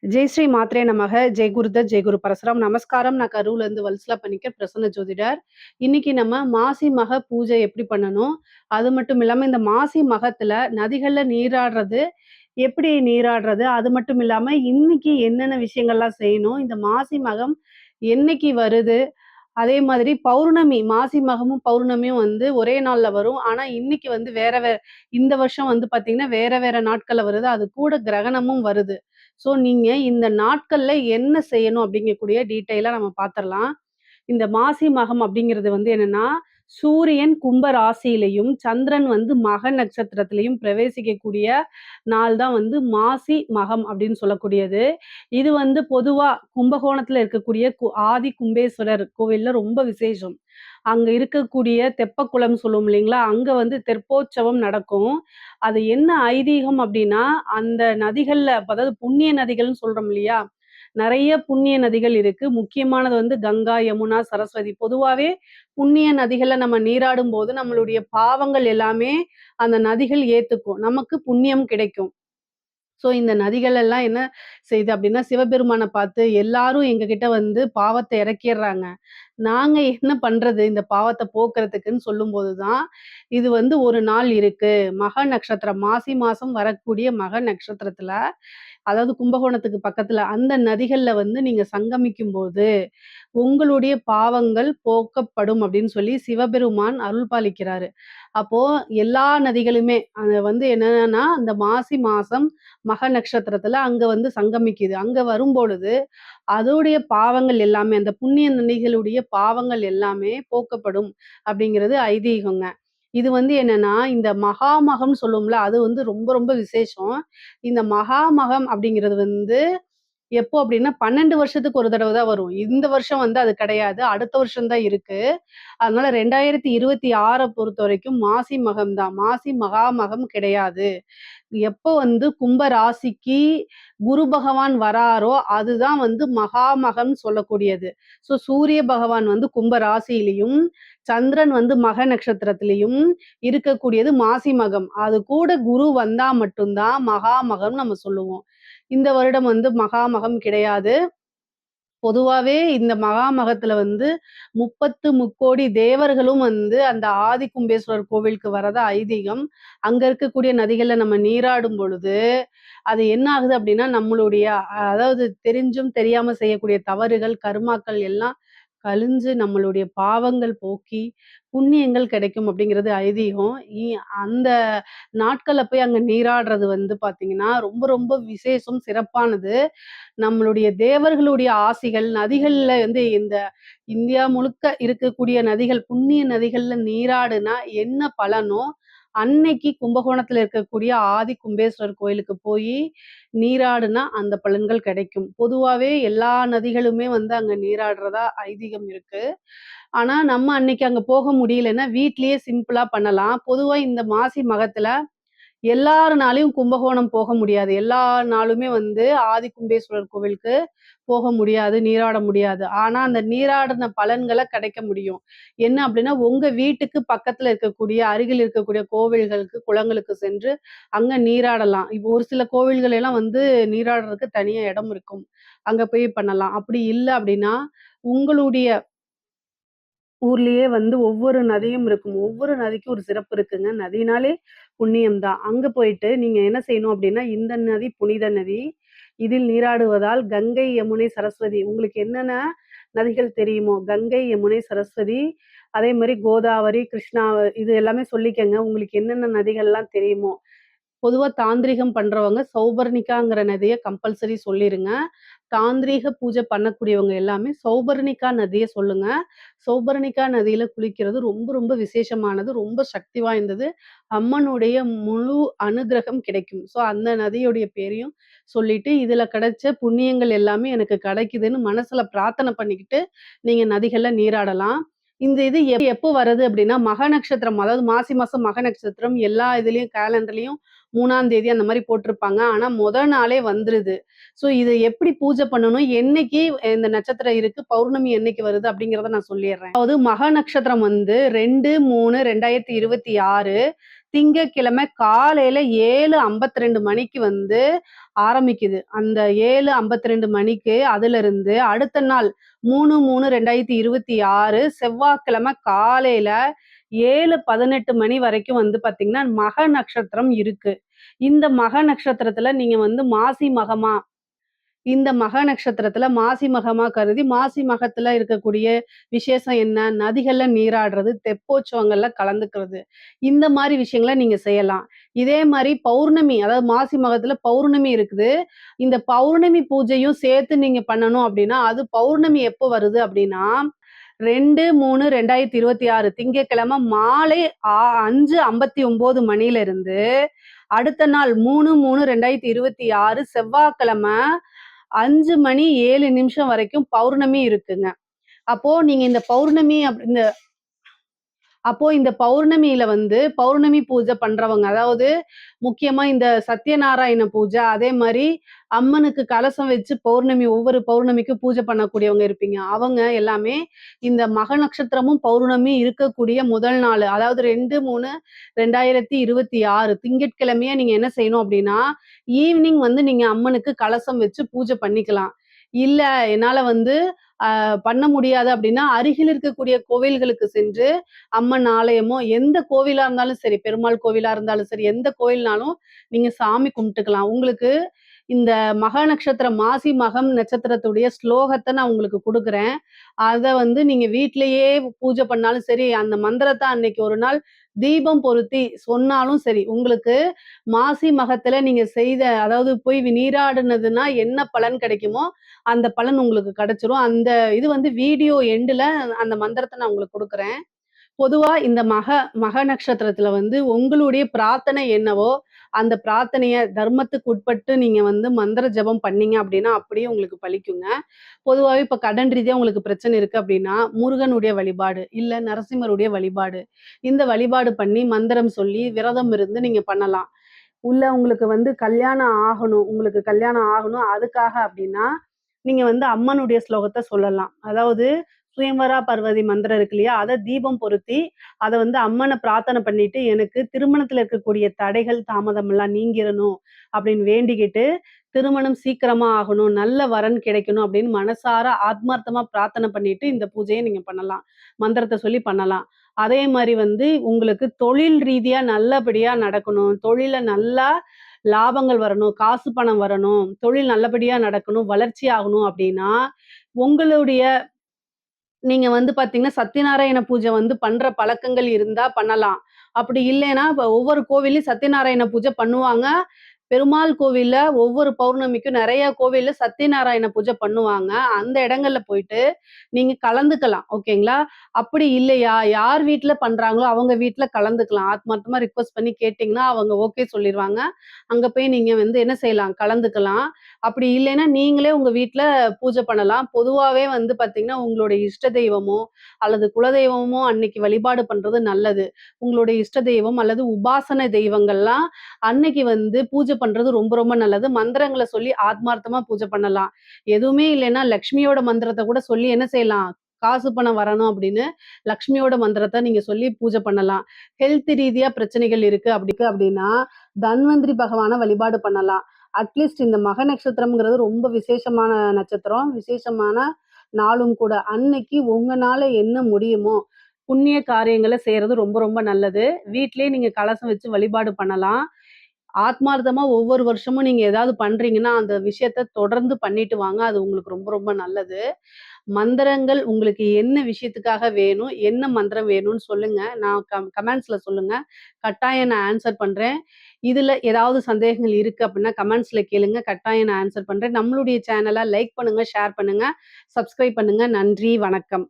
ஜெய் ஸ்ரீ மாத்ரே நமக. ஜெய் குருதத் ஜெய் குரு பரசுராம். நமஸ்காரம். நான் கரூர்ல இருந்து வல்சலா பண்ணிக்க பிரசன்ன ஜோதிடர். இன்னைக்கு நம்ம மாசி மக பூஜை எப்படி பண்ணணும், அது மட்டும் இல்லாம இந்த மாசி மகத்துல நதிகள்ல நீராடுறது எப்படி நீராடுறது, அது மட்டும் இல்லாம இன்னைக்கு என்னென்ன விஷயங்கள்லாம் செய்யணும், இந்த மாசி மகம் என்னைக்கு வருது, அதே மாதிரி பௌர்ணமி மாசி மகமும் பௌர்ணமியும் வந்து ஒரே நாள்ல வரும். ஆனா இன்னைக்கு வந்து வேற வேற இந்த வருஷம் வந்து பாத்தீங்கன்னா வேற வேற நாட்கள்ல வருது. அது கூட கிரகணமும் வருது. ஸோ நீங்க இந்த நாட்கள்ல என்ன செய்யணும் அப்படிங்கக்கூடிய டீட்டெயிலா நம்ம பார்த்துரலாம். இந்த மாசி மகம் அப்படிங்கிறது வந்து என்னன்னா, சூரியன் கும்ப ராசியிலயும், சந்திரன் வந்து மக நட்சத்திரத்திலயும் பிரவேசிக்கக்கூடிய நாள் தான் வந்து மாசி மகம் அப்படின்னு சொல்லக்கூடியது. இது வந்து பொதுவா கும்பகோணத்துல இருக்கக்கூடிய ஆதி கும்பேஸ்வரர் கோவில்ல ரொம்ப விசேஷம். அங்க இருக்கக்கூடிய தெப்பக்குளம் சொல்லுவோம் இல்லைங்களா? அங்க வந்து தெப்போற்சவம் நடக்கும். அது என்ன ஐதீகம் அப்டின்னா, அந்த நதிகள்ல அதாவது புண்ணிய நதிகள்னு சொல்றோம் இல்லையா? நெறைய புண்ணிய நதிகள் இருக்கு. முக்கியமானது வந்து கங்கா, யமுனா, சரஸ்வதி. பொதுவாவே புண்ணிய நதிகள்ல நம்ம நீராடும்போது, நம்மளுடைய பாவங்கள் எல்லாமே அந்த நதிகள் ஏத்துக்கும். நமக்கு புண்ணியம் கிடைக்கும். ஸோ இந்த நதிகள் எல்லாம் என்ன செய்யுது அப்டின்னா, சிவபெருமான பார்த்து எல்லாரும் எங்ககிட்ட வந்து பாவத்த இறக்கிர்றாங்க. நாங்க என்ன பண்றது இந்த பாவத்த போக்குறதுக்குன்னு சொல்லும்போது தான், இது வந்து ஒரு நாள் இருக்கு. மக நட்சத்திரம் மாசி மாசம் வரக்கூடிய மக நட்சத்திரத்துல, அதாவது கும்பகோணத்துக்கு பக்கத்துல அந்த நதிகள்ல வந்து நீங்க சங்கமிக்கும்போது, உங்களுடைய பாவங்கள் போக்கப்படும் அப்படின்னு சொல்லி சிவபெருமான் அருள் பாலிக்கிறாரு. அப்போ எல்லா நதிகளுமே அது வந்து என்னன்னா, அந்த மாசி மாசம் மக நட்சத்திரத்துல அங்க வந்து சங்கமிக்குது. அங்க வரும்பொழுது, அதோடைய பாவங்கள் எல்லாமே அந்த புண்ணிய நதிகளுடைய பாவங்கள் எல்லாமே போக்கப்படும் அப்படிங்கிறது ஐதீகங்க. இது வந்து என்னன்னா, இந்த மகாமகம்னு சொல்லுவோம்ல, அது வந்து ரொம்ப ரொம்ப விசேஷம். இந்த மகாமகம் அப்படிங்கிறது வந்து எப்போ அப்டின்னா 12 வருஷத்துக்கு ஒரு தடவ தான் வரும். இந்த வருஷம் வந்து அது கிடையாது. அடுத்த வருஷம் தான் இருக்கு. அதனால 2026 பொறுத்தவரைக்கும் மாசி மகம் தான். மாசி மகாமகம் கிடையாது. எப்போ வந்து கும்ப ராசிக்கு குரு பகவான் வராரோ, அதுதான் வந்து மகாமகம்னு சொல்லக்கூடியது. சூரிய பகவான் வந்து கும்ப ராசியிலயும், சந்திரன் வந்து மக நட்சத்திரத்திலயும் இருக்கக்கூடியது மாசி மகம். அது கூட குரு வந்தா மட்டும் தான் மகாமகம்னு நம்ம சொல்லுவோம். இந்த வருடம் வந்து மகாமகம் கிடையாது. பொதுவாவே இந்த மகாமகத்துல வந்து 30 முக்கோடி தேவர்களும் வந்து அந்த ஆதி கும்பேஸ்வரர் கோவிலுக்கு வரதா ஐதீகம். அங்க இருக்கக்கூடிய நதிகள்ல நம்ம நீராடும் பொழுது, அது என்ன ஆகுது அப்டின்னா, நம்மளுடைய அதாவது தெரிஞ்சும் தெரியாம செய்யக்கூடிய தவறுகள், கர்மாக்கள் எல்லாம் கழிஞ்சு நம்மளுடைய பாவங்கள் போக்கி, புண்ணியங்கள் கிடைக்கும் அப்டிங்கிறது ஐதீகம். அந்த நாட்கள்ல போய் அங்க நீராடுறது வந்து பாத்தீங்கன்னா, ரொம்ப ரொம்ப விசேஷம், சிறப்பானது. நம்மளுடைய தேவர்களுடைய ஆசிகள், நதிகள்ல வந்து இந்த இந்தியா முழுக்க இருக்கக்கூடிய நதிகள், புண்ணிய நதிகள்ல நீராடுனா என்ன பலனோ, அன்னைக்கு கும்பகோணத்துல இருக்கக்கூடிய ஆதி கும்பேஸ்வரர் கோயிலுக்கு போயி நீராடுனா அந்த பலன்கள் கிடைக்கும். பொதுவாவே எல்லா நதிகளுமே வந்து அங்க நீராடுறதா ஐதீகம் இருக்கு. ஆனா, நம்ம அன்னைக்கு அங்க போக முடியலன்னா, வீட்லயே சிம்பிளா பண்ணலாம். பொதுவா இந்த மாசி மகத்துல எல்லாருனாலயும் கும்பகோணம் போக முடியாது. எல்லா நாளுமே வந்து ஆதி கும்பேஸ்வரர் கோவிலுக்கு போக முடியாது, நீராட முடியாது. ஆனா, அந்த நீராடின பலன்கள கிடைக்க முடியும். என்ன அப்டின்னா, உங்க வீட்டுக்கு பக்கத்துல இருக்கக்கூடிய, அருகில் இருக்கக்கூடிய கோவில்களுக்கு, குளங்களுக்கு சென்று அங்க நீராடலாம். இப்போ ஒரு சில கோவில்கள் எல்லாம் வந்து நீராடுறதுக்கு தனியா இடம் இருக்கும். அங்க போய் பண்ணலாம். அப்படி இல்ல அப்டின்னா, உங்களுடைய ஊர்லயே வந்து ஒவ்வொரு நதியும் இருக்கும். ஒவ்வொரு நதிக்கும் ஒரு சிறப்பு இருக்குங்க. நதினாலே புண்ணியம் தான். அங்க போயிட்டு நீங்க என்ன செய்யணும் அப்டின்னா, இந்த நதி புனித நதி. இதில் நீராடுவதால் கங்கை, யமுனை, சரஸ்வதி உங்களுக்கு என்னென்ன நதிகள் தெரியுமோ, கங்கை, யமுனை, சரஸ்வதி, அதே மாரி கோதாவரி, கிருஷ்ணா இது எல்லாமே சொல்லிக்கங்க. உங்களுக்கு என்னென்ன நதிகள்லாம் தெரியுமோ. பொதுவா தாந்திரீகம் பண்றவங்க சௌபர்ணிகாங்கிற நதிய கம்பல்சரி சொல்லிருங்க. தாந்திரீக பூஜை பண்ணக்கூடியவங்க எல்லாமே சௌபர்ணிகா நதிய சொல்லுங்க. சௌபர்ணிகா நதியில குளிக்கிறது ரொம்ப ரொம்ப விசேஷமானது. ரொம்ப சக்தி வாய்ந்தது. அம்மனுடைய முழு அனுக்கிரகம் கிடைக்கும். அந்த நதியுடைய பேரையும் சொல்லிட்டு, இதுல கிடைச்ச புண்ணியங்கள் எல்லாமே எனக்கு கிடைக்குதுன்னு மனசுல பிரார்த்தனை பண்ணிக்கிட்டு, நீங்க நதிகள்ல நீராடலாம். இந்த இது எப்போ வருது அப்டின்னா, மக நட்சத்திரம் அதாவது மாசி மாசம் மக நட்சத்திரம் எல்லா இதுலயும் கேலண்டர்லயும் 3ஆம் தேதி அந்த மாரி போட்டிருப்பாங்க. ஆனா, நாளே வந்துருது. இத எப்படி பூஜை பண்ணணும்? என்னைக்கு இந்த நட்சத்திரம் இருக்கு? பௌர்ணமி என்னைக்கு வருது? அப்படிங்கிறத நான் சொல்லிர்றேன். அதாவது மக நட்சத்திரம் வந்து 2, 3, 2026 திங்கட்கிழமை காலையில 7:52 மணிக்கு வந்து ஆரம்பிக்குது. அந்த 7:52 மணிக்கு அதிலிருந்து அடுத்த நாள் 3/3/2026 செவ்வாய்க்கிழமை காலையில 7:18 மணி வரைக்கும் வந்து பார்த்தீங்கன்னா, மக நட்சத்திரம் இருக்கு. இந்த மக நட்சத்திரத்துல நீங்க வந்து மாசி மகமா இந்த மக நட்சத்திரத்துல மாசி மகமா கருதி, மாசி மகத்துல இருக்கக்கூடிய விசேஷம் என்ன? நதிகள்ல நீராடுறது, தெப்போற்சவங்கள்ல கலந்துக்கிறது. இந்த மாரி விஷயங்கள நீங்க செய்யலாம். இதே மாரி பௌர்ணமி, அதாவது மாசி மகத்துல பௌர்ணமி இருக்குது. இந்த பௌர்ணமி பூஜையும் சேர்த்து நீங்க பண்ணணும் அப்டின்னா, அது பௌர்ணமி எப்போ வருது அப்டின்னா, 2/3/2026 திங்கட்கிழமை மாலை 5:59 மணியிலிருந்து அடுத்த நாள் 3/3/2026 செவ்வாய்க்கிழமை 5 மணி 7 நிமிஷம் வரைக்கும் பௌர்ணமி இருக்குங்க. அப்போ நீங்க இந்த பௌர்ணமி இந்த பௌர்ணமியில வந்து பௌர்ணமி பூஜை பண்றவங்க, அதாவது முக்கியமா இந்த சத்யநாராயண பூஜை, அதே மாரி அம்மனுக்கு கலசம் வச்சு ஒவ்வொரு பௌர்ணமிக்கும் பூஜை பண்ணக்கூடியவங்க இருப்பீங்க. அவங்க எல்லாமே இந்த மக நட்சத்திரமும் பௌர்ணமி இருக்கக்கூடிய முதல் நாள், அதாவது 2/3/2026 திங்கட்கிழமையே நீங்க என்ன செய்யணும் அப்டின்னா, ஈவினிங் வந்து நீங்க அம்மனுக்கு கலசம் வச்சு பூஜை பண்ணிக்கலாம். இல்ல என்னால வந்து பண்ண முடியாது அப்டின்னா, அருகில் இருக்கக்கூடிய கோவில்களுக்கு சென்று அம்மன் ஆலயமோ, எந்த கோவிலா இருந்தாலும் சரி, பெருமாள் கோவிலா இருந்தாலும் சரி, எந்த கோயில்னாலும் நீங்க சாமி கும்பிட்டுக்கலாம். உங்களுக்கு இந்த மக நட்சத்திரம் மாசி மகம் நட்சத்திரத்துடைய ஸ்லோகத்த நான் உங்களுக்கு குடுக்குறேன். அத வந்து நீங்க வீட்லயே பூஜை பண்ணாலும் சரி, அந்த மந்திரத்த அன்னைக்கு ஒரு நாள் தீபம் பொருத்தி சொன்னாலும் சரி, உங்களுக்கு மாசி மகத்துல நீங்க செய்த, அதாவது போய் நீராடுனதுன்னா என்ன பலன் கிடைக்குமோ, அந்த பலன் உங்களுக்கு கிடைச்சிரும். அந்த இது வந்து வீடியோ எண்டுல அந்த மந்திரத்த நான் உங்களுக்கு குடுக்குறேன். பொதுவா இந்த மக நட்சத்திரத்துல வந்து உங்களுடைய பிரார்த்தனை என்னவோ, அந்த பிரார்த்தனைய தர்மத்துக்கு உட்பட்டு நீங்க வந்து மந்திர ஜெபம் பண்ணீங்க அப்டின்னா, அப்படியே உங்களுக்கு பலிக்குங்க. பொதுவாவே இப்ப கடன் ரீதியா உங்களுக்கு பிரச்சனை இருக்கு அப்டின்னா, முருகனுடைய வழிபாடு, இல்ல நரசிம்மருடைய வழிபாடு. இந்த வழிபாடு பண்ணி மந்திரம் சொல்லி விரதம் இருந்து நீங்க பண்ணலாம். உங்களுக்கு வந்து கல்யாணம் ஆகணும் அதுக்காக அப்டின்னா, நீங்க வந்து அம்மனுடைய ஸ்லோகத்த சொல்லலாம். அதாவது சுயம்வரா பார்வதி மந்திரம் இருக்கு இல்லையா? அத தீபம் பொருத்தி, அத வந்து அம்மன பிரார்த்தனை பண்ணிட்டு, எனக்கு திருமணத்துல இருக்கக்கூடிய தடைகள், தாமதம்லாம் நீங்கிரணும் அப்படின்னு வேண்டிக்கிட்டு, திருமணம் சீக்கிரமா ஆகணும், நல்ல வரன் கிடைக்கணும் அப்படின்னு மனசார ஆத்மார்த்தமா பிரார்த்தனை பண்ணிட்டு, இந்த பூஜைய நீங்க பண்ணலாம். மந்திரத்த சொல்லி பண்ணலாம். அதே மாரி வந்து உங்களுக்கு தொழில் ரீதியா நல்லபடியா நடக்கணும். தொழில்ல நல்லா லாபங்கள் வரணும், காசு பணம் வரணும், தொழில் நல்லபடியா நடக்கணும், வளர்ச்சி ஆகணும் அப்படின்னா, உங்களுடைய நீங்க வந்து பார்த்தீங்கன்னா, சத்யநாராயண பூஜை வந்து பண்ற பழக்கங்கள் இருந்தா பண்ணலாம். அப்படி இல்லைன்னா, இப்ப ஒவ்வொரு கோவில்லயும் சத்யநாராயண பூஜை பண்ணுவாங்க. பெருமாள் கோவில்ல ஒவ்வொரு பௌர்ணமிக்கும் நெறைய கோவில்ல சத்யநாராயண பூஜை பண்ணுவாங்க. அந்த இடங்கள்ல போயிட்டு நீங்க கலந்துக்கலாம். ஓகேங்களா? அப்படி இல்லையா, யார் வீட்ல பண்றாங்களோ அவங்க வீட்ல கலந்துக்கலாம். ஆத்மார்த்தமா ரிக்வெஸ்ட் பண்ணி கேட்டீங்கன்னா, அவங்க ஓகே சொல்லிருவாங்க. அங்க போய் நீங்க வந்து என்ன செய்யலாம், கலந்துக்கலாம். அப்படி இல்லைன்னா, நீங்களே உங்க வீட்ல பூஜை பண்ணலாம். பொதுவாவே வந்து பார்த்தீங்கன்னா, உங்களுடைய இஷ்ட தெய்வமோ, அல்லது குலதெய்வமோ அன்னைக்கு வழிபாடு பண்றது நல்லது. உங்களுடைய இஷ்ட தெய்வம் அல்லது உபாசன தெய்வங்கள்லாம் அன்னைக்கு வந்து பூஜை பண்றது ரொம்ப ரொம்ப நல்லது. மந்திரங்கள சொல்லி ஆத்மார்த்தமா பூஜை பண்ணலாம். எதுவுமே இல்லைன்னா, லக்ஷ்மியோட மந்திரத்த கூட சொல்லி என்ன செய்யலாம், காசு பணம் வரணும் அப்படின்னு லக்ஷ்மியோட மந்திரத்த நீங்க சொல்லி பூஜை பண்ணலாம். ஹெல்த் ரீதியா பிரச்சனைகள் இருக்கு அப்படின்னா, தன்வந்திரி பகவான வழிபாடு பண்ணலாம். அட்லீஸ்ட் இந்த மக நட்சத்திரம்ங்கிறது ரொம்ப விசேஷமான நட்சத்திரம். விசேஷமான நாளும் கூட. அன்னைக்கு உங்கனால என்ன முடியுமோ, புண்ணிய காரியங்கள செய்றது ரொம்ப ரொம்ப நல்லது. வீட்லயே நீங்க கலசம் வச்சு வழிபாடு பண்ணலாம். ஆத்மார்த்தமா ஒவ்வொரு வருஷமும் நீங்க ஏதாவது பண்றீங்கன்னா, அந்த விஷயத்த தொடர்ந்து பண்ணிட்டு வாங்க. அது உங்களுக்கு ரொம்ப ரொம்ப நல்லது. மந்திரங்கள் உங்களுக்கு என்ன விஷயத்துக்காக வேணும்? என்ன மந்திரம் வேணும்னு சொல்லுங்க. நான் கமெண்ட்ஸ்ல சொல்லுங்க. கட்டாயம் நான் ஆன்ஸர் பண்றேன். இதுல ஏதாவது சந்தேகங்கள் இருக்கு அப்டின்னா கமெண்ட்ஸ்ல கேளுங்க. கட்டாயம் நான் ஆன்ஸர் பண்றேன். நம்மளுடைய சேனல லைக் பண்ணுங்க, ஷேர் பண்ணுங்க, சப்ஸ்கிரைப் பண்ணுங்க. நன்றி, வணக்கம்.